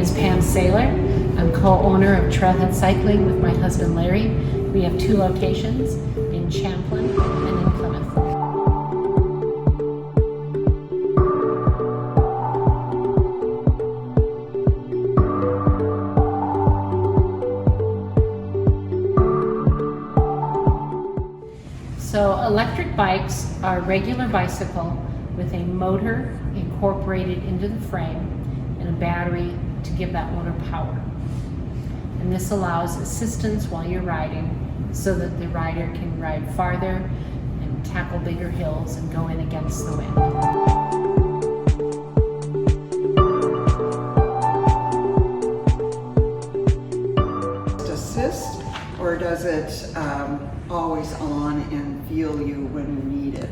is Pam Saylor. I'm co-owner of Trailhead Cycling with my husband Larry. We have 2 locations in Champlin and in Plymouth. So electric bikes are a regular bicycle with a motor incorporated into the frame and a battery to give that motor power. And this allows assistance while you're riding so that the rider can ride farther and tackle bigger hills and go in against the wind. Assist, or does it always on and feel you when you need it?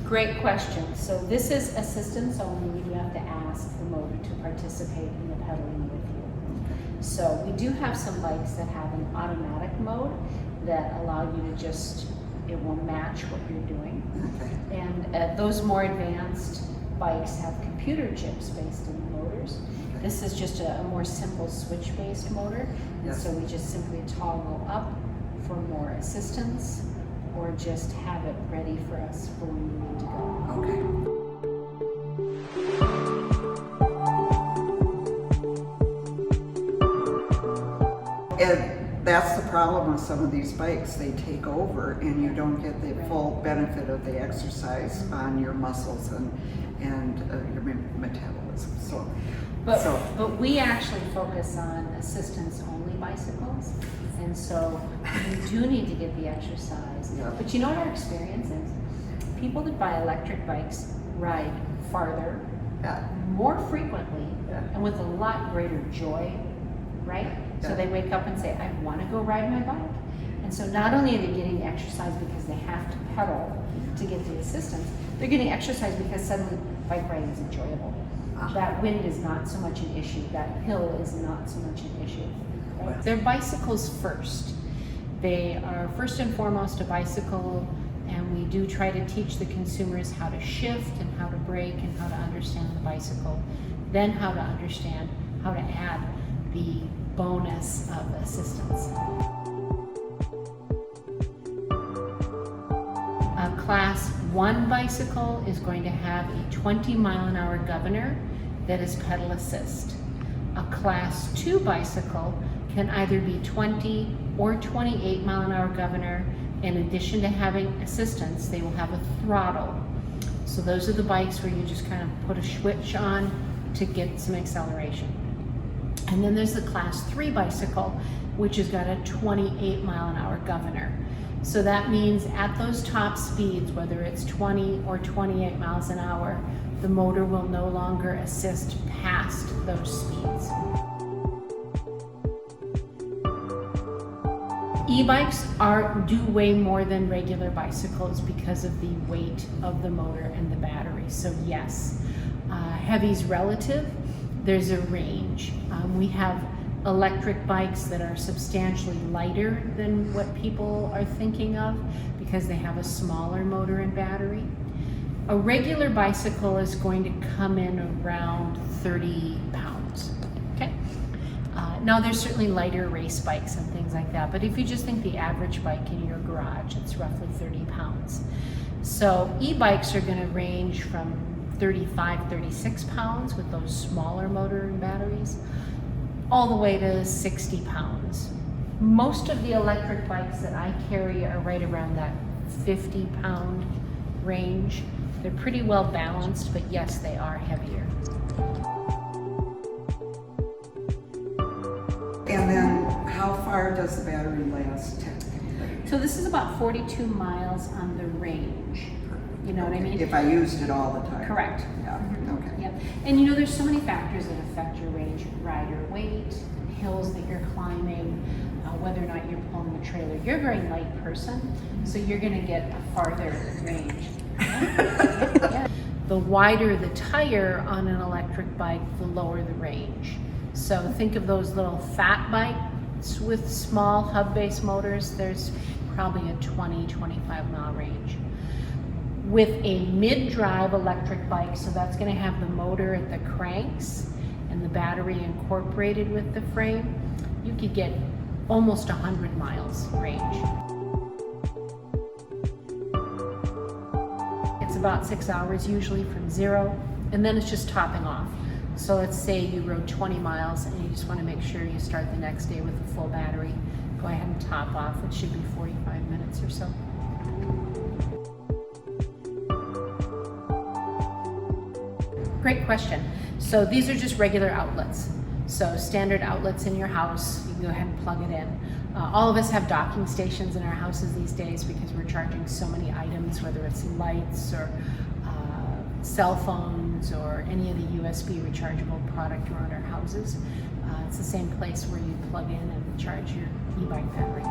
Great question. So this is assistance only. You do have to ask the motor to participate in the pedaling with you. So we do have some bikes that have an automatic mode that allow you to just, it will match what you're doing. Okay. And those more advanced bikes have computer chips based in the motors. Okay. This is just a more simple switch-based motor. And Yes. so we just simply toggle up for more assistance or just have it ready for us for when we need to go. Okay. And that's the problem with some of these bikes. They take over and you don't get the full benefit of the exercise on your muscles and your metabolism. But we actually focus on assistance-only bicycles, and so you do need to get the exercise. Yeah. But you know what our experience is? People that buy electric bikes ride farther, Yeah. more frequently, Yeah. and with a lot greater joy, right? So Yeah. they wake up and say, I want to go ride my bike. And so not only are they getting exercise because they have to pedal to get the assistance, they're getting exercise because suddenly bike riding is enjoyable. That wind is not so much an issue. That hill is not so much an issue. Right? They're bicycles first. They are first and foremost a bicycle, and we do try to teach the consumers how to shift and how to brake and how to understand the bicycle, then how to understand how to add the bonus of assistance. A Class 1 bicycle is going to have a 20-mile-an-hour governor that is pedal assist. A Class 2 bicycle can either be 20 or 28-mile-an-hour governor. In addition to having assistance, they will have a throttle. So those are the bikes where you just kind of put a switch on to get some acceleration. And then there's the Class 3 bicycle, which has got a 28-mile-an-hour governor. So that means at those top speeds, whether it's 20 or 28 miles an hour, the motor will no longer assist past those speeds. E-bikes do weigh more than regular bicycles because of the weight of the motor and the battery. So yes, heavy's relative. There's a range. We have electric bikes that are substantially lighter than what people are thinking of because they have a smaller motor and battery. A regular bicycle is going to come in around 30 pounds. Okay. Now there's certainly lighter race bikes and things like that, but if you just think the average bike in your garage, it's roughly 30 pounds. So e-bikes are going to range from 35, 36 pounds with those smaller motor and batteries, all the way to 60 pounds. Most of the electric bikes that I carry are right around that 50-pound range. They're pretty well balanced, but yes, they are heavier. And then how far does the battery last technically? So this is about 42 miles on the range. You know what I mean? If I used it all the time. Correct. Yeah. Okay. Yep. And you know, there's so many factors that affect your range: rider weight, hills that you're climbing, whether or not you're pulling the trailer. You're a very light person, so you're going to get a farther range. Yeah. The wider the tire on an electric bike, the lower the range. So think of those little fat bikes with small hub-based motors. There's probably a 20, 25 mile range. With a mid-drive electric bike, so that's going to have the motor at the cranks and the battery incorporated with the frame, you could get almost 100 miles range. It's about 6 hours usually from 0, and then it's just topping off. So let's say you rode 20 miles and you just want to make sure you start the next day with a full battery. Go ahead and top off. It should be 45 minutes or so. Great question. So these are just regular outlets. So standard outlets in your house, you can go ahead and plug it in. All of us have docking stations in our houses these days because we're charging so many items, whether it's lights or cell phones or any of the USB rechargeable product around our houses. It's the same place where you plug in and charge your e-bike battery.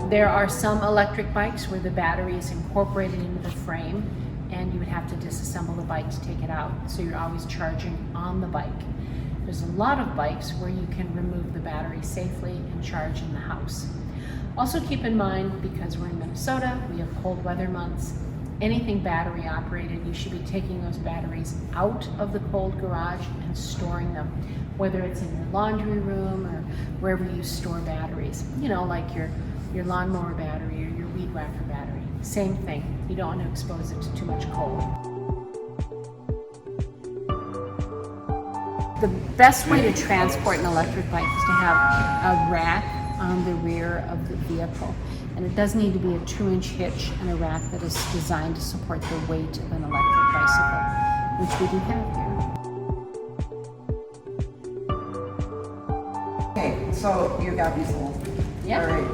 There are some electric bikes where the battery is incorporated into the frame and you would have to disassemble the bike to take it out, so you're always charging on the bike. There's a lot of bikes where you can remove the battery safely and charge in the house. Also keep in mind, because we're in Minnesota, we have cold weather months, anything battery operated, you should be taking those batteries out of the cold garage and storing them, whether it's in your laundry room or wherever you store batteries. You know, like your lawnmower battery or your weed whacker battery. Same thing. You don't want to expose it to too much cold. The best way to transport an electric bike is to have a rack on the rear of the vehicle. And it does need to be a 2-inch hitch and a rack that is designed to support the weight of an electric bicycle, which we do have here. Okay, so you got these little. Yeah. All right.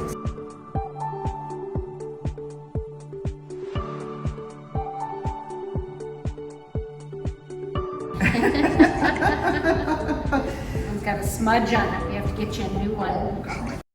It's It's got a smudge on it. We have to get you a new one. Oh, God.